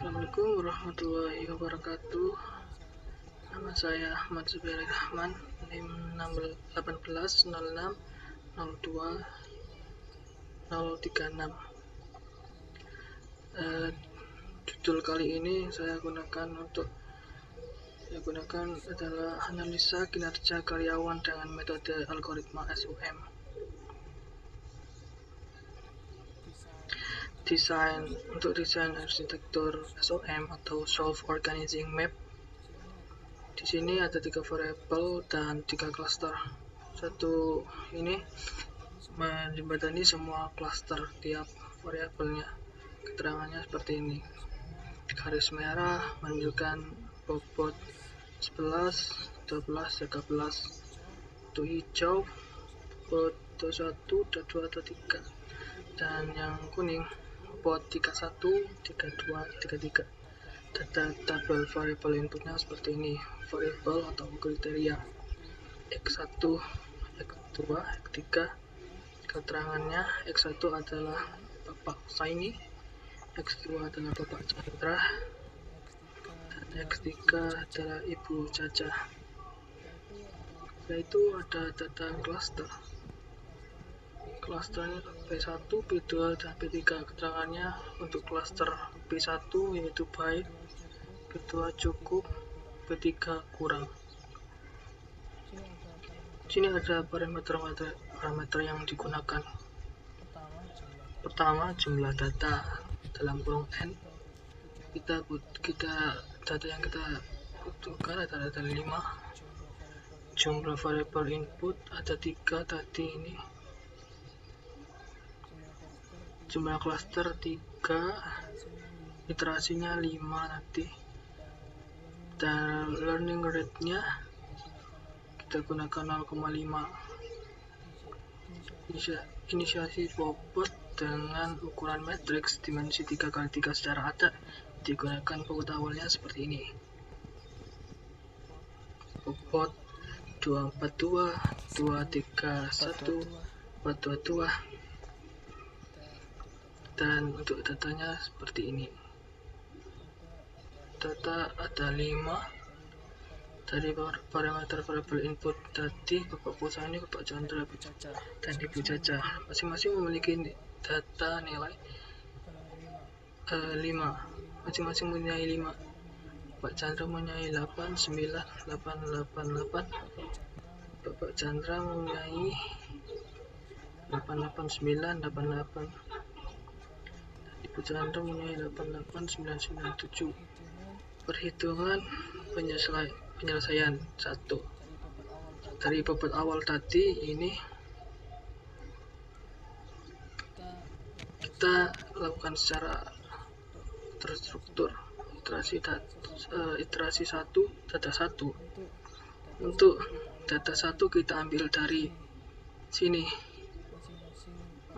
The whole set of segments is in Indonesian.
Assalamualaikum warahmatullahi wabarakatuh. Nama saya Ahmad Zubairi Rahman, NIM 1806020036. Judul kali ini saya gunakan adalah analisa kinerja karyawan dengan metode algoritma SOM. Desain arsitektur SOM atau Self-Organizing Map. Di sini ada 3 variabel dan 3 cluster. Satu ini menjembatani semua cluster tiap variabelnya. Keterangannya seperti ini. Garis merah menunjukkan bobot 11, 12, 13. Itu hijau bobot 21, 22 atau 3. Dan yang kuning bobot 31, 32, 33. Data tabel variabel inputnya seperti ini. Variabel atau kriteria X1, X2, X3. Keterangannya X1 adalah Bapak Saini, X2 adalah Bapak Chandra, dan X3 adalah Ibu Caca. Setelah itu ada data cluster. Clusternya P1, P2, dan P3. Keterangannya untuk cluster P1 yaitu baik, P2 cukup, P3 kurang. Sini ada parameter yang digunakan. Pertama, jumlah data dalam kurung N. Data yang kita butuhkan ada 5. Jumlah variabel input ada 3 tadi ini. Jumlah cluster 3, iterasinya 5 nanti. Dan learning rate-nya kita gunakan 0,5. Inisiasi bobot dengan ukuran matriks dimensi 3x3 secara acak digunakan bobot awalnya seperti ini. Bobot 242, 231, 422. Dan untuk datanya seperti ini. Data ada 5 dari parameter variabel input tadi. Bapak Pusani, Bapak Chandra, dan Ibu Caca masing-masing memiliki data nilai 5. Masing-masing mempunyai 5. Bapak Chandra mempunyai 8, 9, 8, 8, 8. Bapak Chandra mempunyai 8, 8, 9, 8, 8. Ibu Chandra mempunyai 8, 8, 9, 9, 7. Perhitungan penyelesaian 1. Dari bobot awal tadi ini kita lakukan secara terstruktur. Iterasi 1, data 1. Untuk data 1 kita ambil dari sini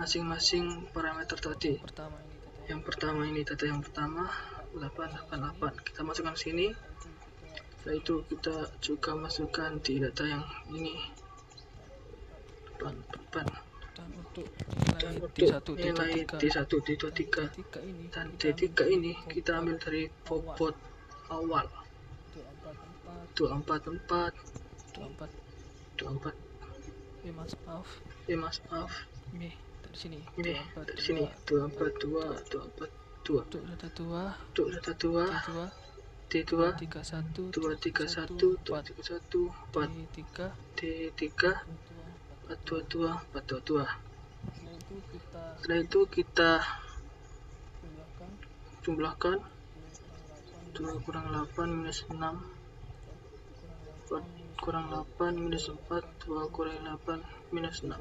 masing-masing parameter tadi. Yang pertama ini data yang pertama 888. Kita masukkan sini. Setelah itu kita juga masukkan di data yang ini 8. Dan untuk nilai D1, D2, D3 dan D3 ini kita ambil dari bobot awal 244. Maaf. Dari sini 242, 242. Untuk data 2, D2, 231, 231, 4D3, 422, 422. Setelah itu kita jumlahkan 2 kurang 8 minus 6, 4 kurang 8 minus 4, 2 kurang 8 minus 6.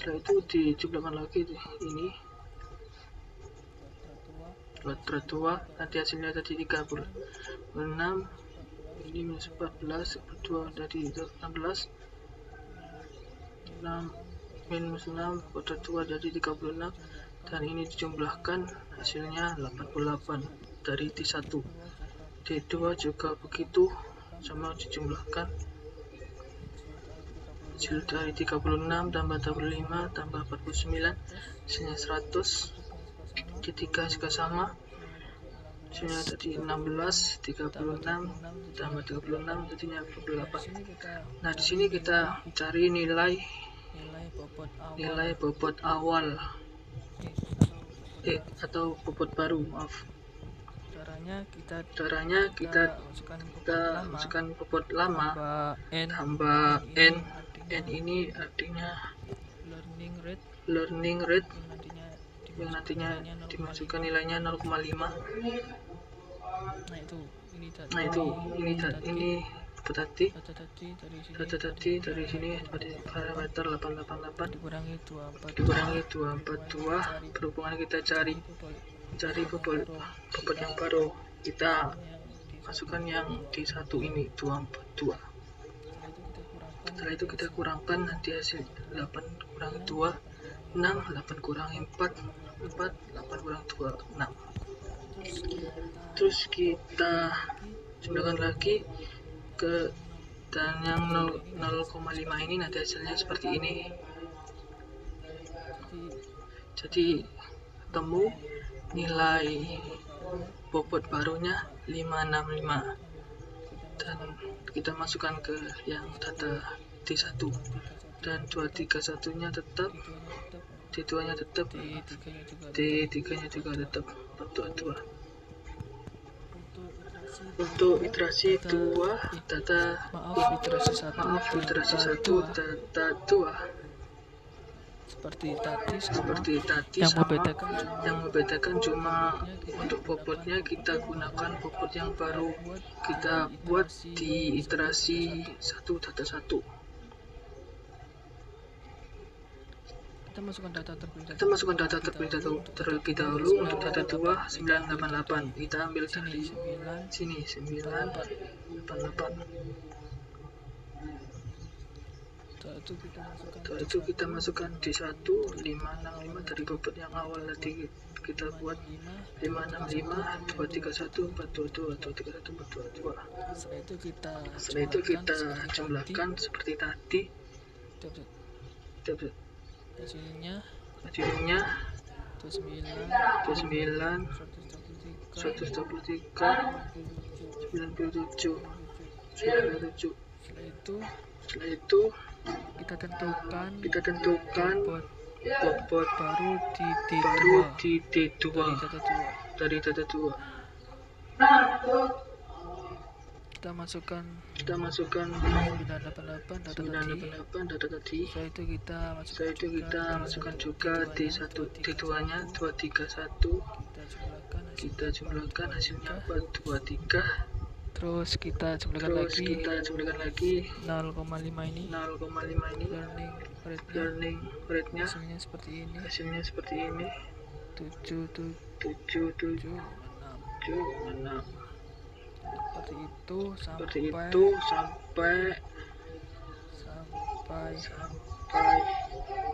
Setelah itu dijumlahkan lagi ini data 2, nanti hasilnya tadi 36. Ini minus 14, 2 dari 16. 6 minus 6 kuadrat 2 dari 36. Dan ini dijumlahkan hasilnya 88 dari D1. D2 juga begitu, sama dijumlahkan. Hasil dari 36 tambah 35 tambah 49 hasilnya 100. D3 juga sama, Sini tadi 16, 36 tambah 36 jadinya 48. Nah, di sini kita cari nilai bobot awal atau bobot baru, maaf. Caranya kita masukkan bobot lama tambah n. N ini artinya learning rate yang nantinya dimasukkan nilainya 0,5. Nah, ini berarti data dari sini seperti parameter 888 dikurangi 242 berhubungan kita cari bobot yang baru, kita masukkan yang di satu ini 242. Setelah itu kita kurangkan, nanti hasil 8 kurangi 2 6, 8 kurangi 4 8 kurangi 2 6. Terus kita jumlahkan lagi ke dan yang 0,5 ini, nanti hasilnya seperti ini. Jadi ketemu nilai bobot barunya 565, dan kita masukkan ke yang data D1, dan 231 nya tetap, D2 nya tetap, D3 nya juga tetap 422. Untuk iterasi 2 iterasi 1 data 2 seperti tadi yang membedakan cuma untuk bobotnya kita gunakan bobot yang baru kita buat di iterasi 1 data 1. Kita masukkan data terlebih dahulu. Untuk data 2 988 kita ambil dari sini 988. Setelah itu kita masukkan di 1 565 dari bobot yang awal tadi kita buat 565 231 422 231 422. Setelah itu kita jumlahkan seperti tadi. Hasilnya 29 123 97. Setelah itu kita tentukan bobot baru di D2 dari data 2. Kita masukkan 988 data tadi. Setelah itu kita masukkan juga D1 D2 nya 231. Kita jumlahkan hasilnya 423. Terus kita jumlahkan lagi 0,5 ini learning rate-nya hasilnya seperti ini 776. Seperti itu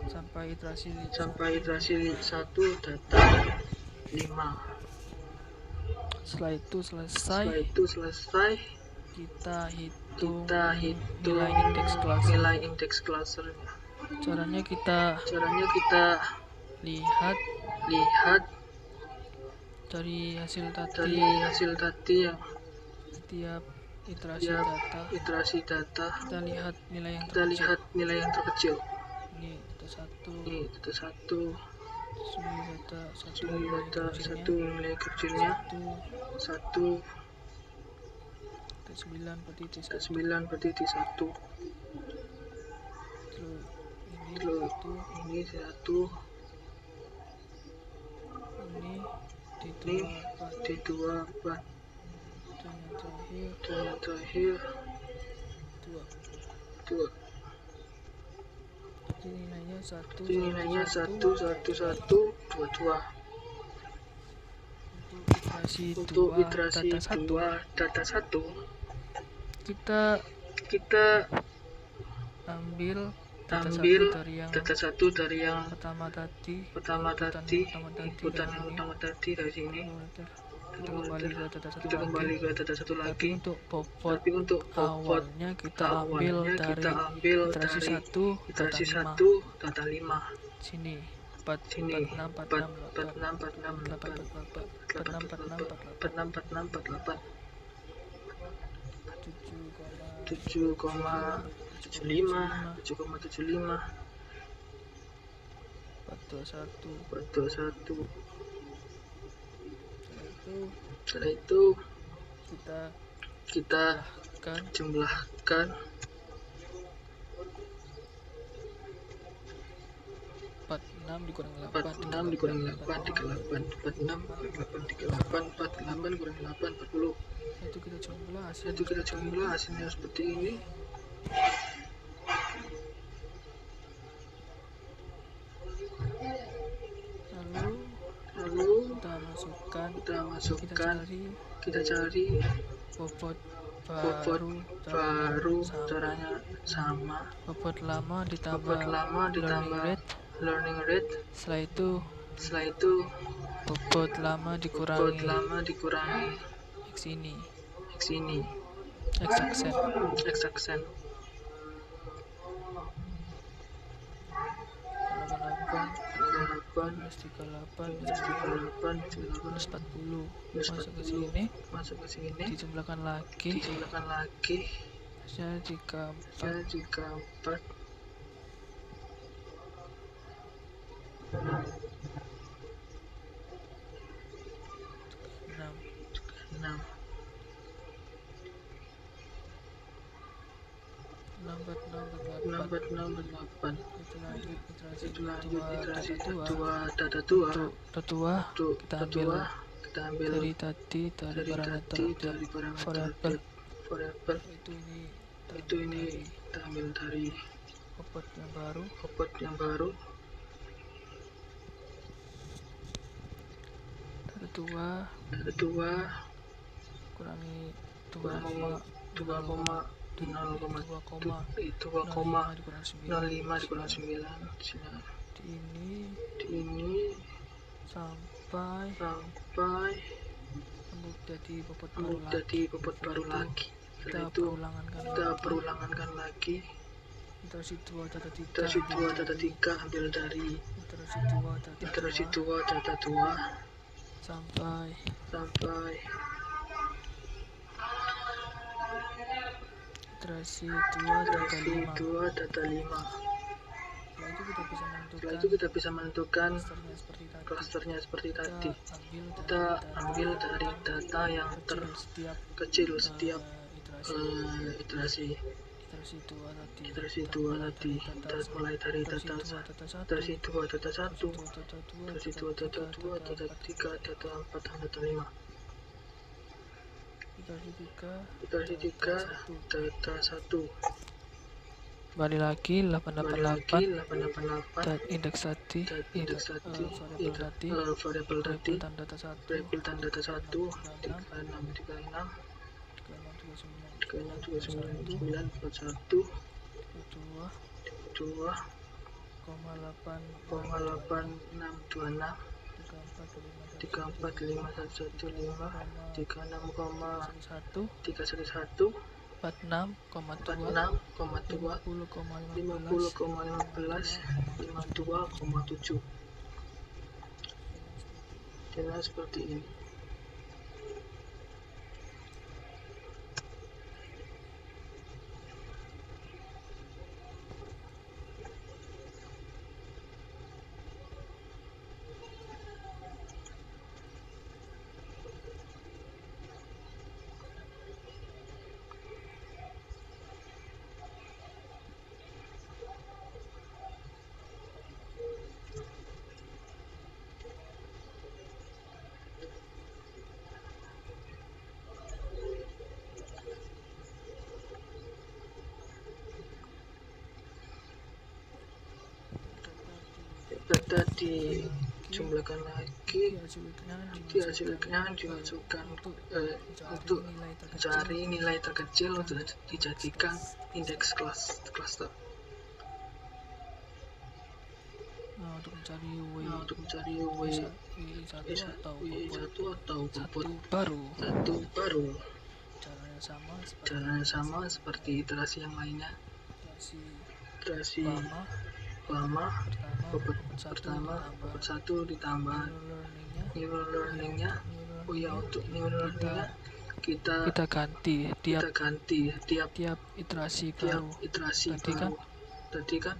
sampai iterasi 1 data 5. Setelah itu selesai kita hitung nilai indeks clusternya. Caranya kita lihat dari hasil tadi yang setiap iterasi data kita lihat nilai yang terkecil. Ini data 1 nilai kecilnya 1 9 berarti D1. Ini 1 ini D2 dan yang terakhir 2. Nilainya 11122. Untuk iterasi 2 data 1 kita ambil data 1 dari yang pertama tadi, inputan yang utama tadi dari sini. Kita kembali ke data 1 lagi. Tapi untuk bobotnya kita ambil dari iterasi 1 data 5 sini. sini 46 46 46 46 46 7,75 7,75 421. Setelah itu kita jumlahkan 46 dikurangi 8 38 46 kurang 8 48 kurang 8 40. Itu kita jumlah hasilnya seperti ini. Lalu kita masukkan, kita cari bobot baru, caranya sama. Bobot lama ditambah learning rate. Setelah itu bobot lama dikurangi X ini X aksen 8 minus 40 masuk ke sini dijumlahkan lagi jika 4 6 8 itu lanjut iterasi data tua kita ambil dari parameter variabel itu ini kita ambil dari bobot yang baru data tua kurangi 2,05 dikurang 9 ini sampai jadi bobot baru lagi. Setelah itu kita perulangankan lagi. Iterasi 2 data 3 ambil dari iterasi 2 data 2 sampai iterasi 2 data 5. Setelah itu kita bisa menentukan klasternya seperti tadi. Kita ambil dari data yang terkecil setiap iterasi 2 tadi. Kita mulai dari data iterasi 2 data 1, iterasi 2 data 2, data 3, data 4, dan data 5. Iterasi 3 data 1. Kembali lagi 888 dan indeks tadi variabel tadi variabel dan data 1 36 41 2,8626 34515 36,311 46,2 50,15 52,7. Jelas seperti ini. Data dijumlahkan lagi, hasilnya dimasukkan untuk mencari nilai terkecil untuk dijadikan indeks cluster. Untuk mencari W1 atau bobot baru. Caranya sama seperti iterasi yang lainnya. Iterasi lama, bobot satu pertama, bobot 1 ditambah neural learningnya. Oh ya, untuk neural learningnya kita kita ganti tiap iterasi baru. iterasi Tadi baru. Tadi kan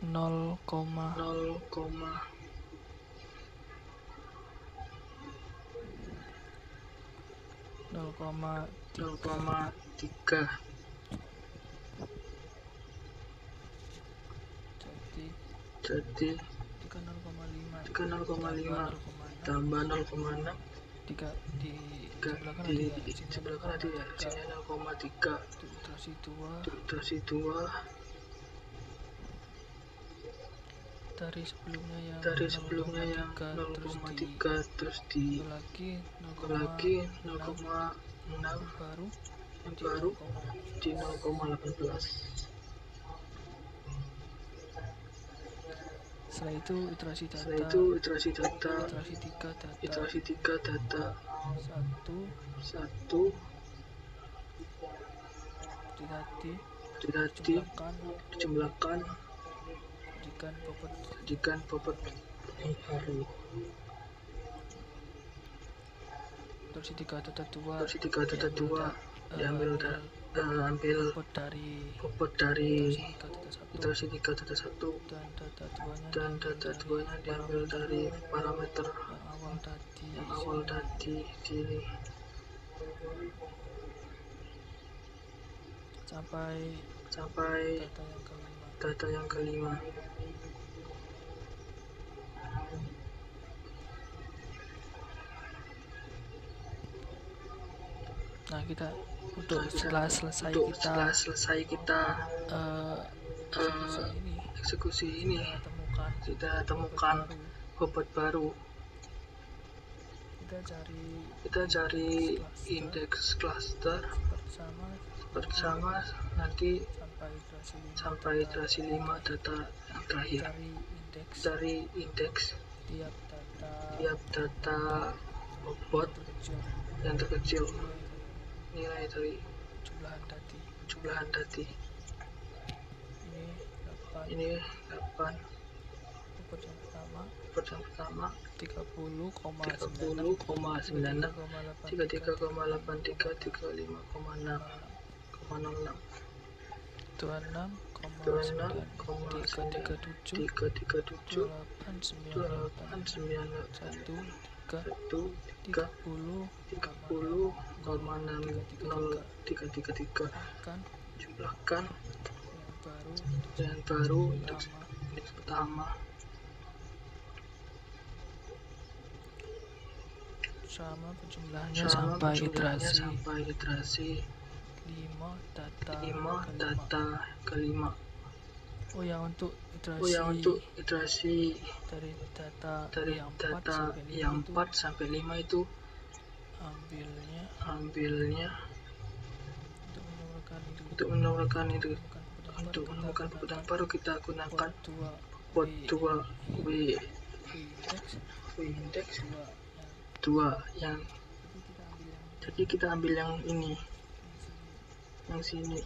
0, 0,3. Jadi jika 0,5 tambah 0,6 di sebelah kanan ada ya, sini 0,3 untuk iterasi 2 iterasi 2 dari sebelumnya yang yang 0,3 terus di lagi 0,6 baru yang baru di 0,18. setelah itu iterasi data iterasi 3 data 1 dijumlahkan jadikan bobot yang baru. iterasi 3 data 2 diambil bobot dari iterasi 3 data 1 dan data 2 nya diambil dari parameter yang awal tadi sini sampai data yang kelima. Nah, setelah selesai kita eksekusi ini kita temukan bobot baru. Kita cari indeks cluster bersama nanti sampai iterasi 5 data yang terakhir. Dari indeks tiap data bobot yang terkecil, nilai dari jumlahan tadi. Ini 8 bobot yang pertama 30,96 33,83 35,6 26,337 891 30,60333 jumlahkan yang baru indeks pertama sama penjumlahannya sampai iterasi 5 data kelima. Oh ya, untuk iterasi dari data yang 4 sampai 5 itu ambilnya untuk menemukan bobot yang baru kita gunakan bobot 2 W index 2 yang jadi kita ambil yang ini yang sini,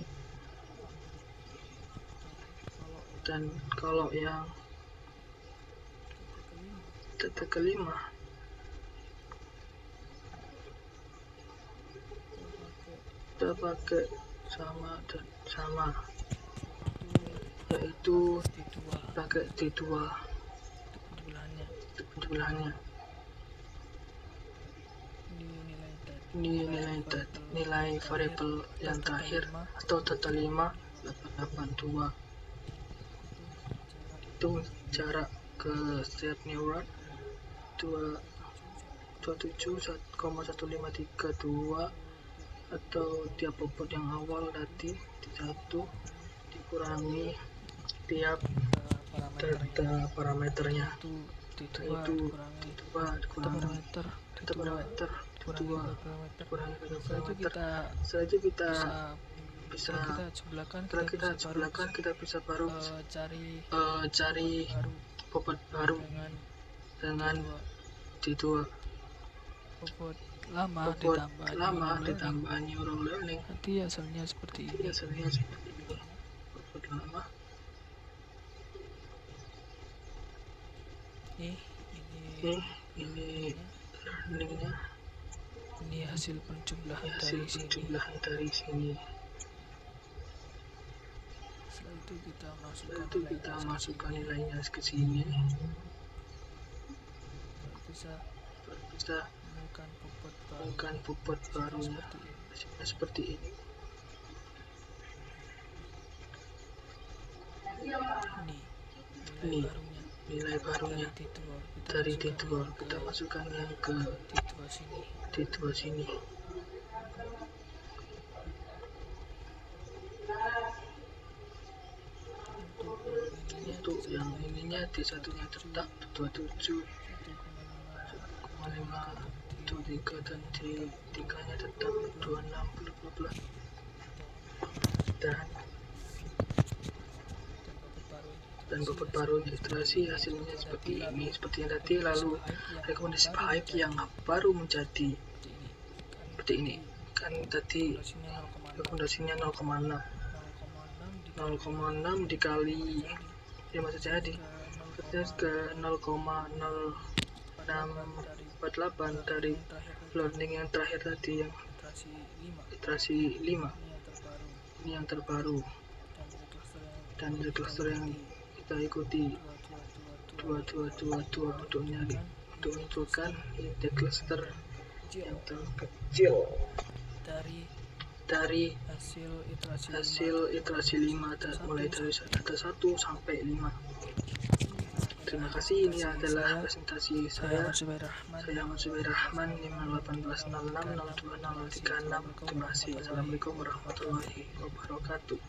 dan kalau yang data kelima kita pakai sama yaitu pakai D2 penjumlahannya. Ini nilai variabel yang terakhir atau data 5 882 itu jarak ke setiap neuron 27,1532 atau tiap bobot yang awal tadi di 1 dikurangi tiap data parameternya, yaitu parameter dikurangi parameter. Setelah itu kita bisa kita bisa baru cari bobot baru dengan D2 bobot lama ditambah neural learning. Nanti hasilnya seperti ini. Bobot lama ini learningnya, ini hasil penjumlahan hasil dari sini. penjumlahan dari sini. Setelah itu kita Setelah itu masukkan kita nilainya ke sini. Bisa Bisa menemukan bobot barunya seperti ini. Ini nilai barunya dari titel kita masukkan yang ke titel sini. Untuk yang ininya D1-nya tetap 27, 1,5, 23, dan D3-nya tetap 26, bla bla. Dan bobot baru iterasi hasilnya seperti ini, seperti yang tadi. Lalu rekomendasi baik yang baru menjadi seperti ini kan, tadi rekomendasinya 0,6 dikali ya, maksud saya ke 0,0648 dari learning yang terakhir tadi, yang iterasi 5. Ini yang terbaru, dan dari cluster yang kita ikuti 2222 untuk menentukan indeks cluster yang terkecil dari hasil iterasi 5, mulai dari data 1 sampai 5. Terima kasih. Ini adalah presentasi saya. Saya Ahmad Zubair Rahman, 518066236. Terima kasih. Assalamualaikum warahmatullahi wabarakatuh.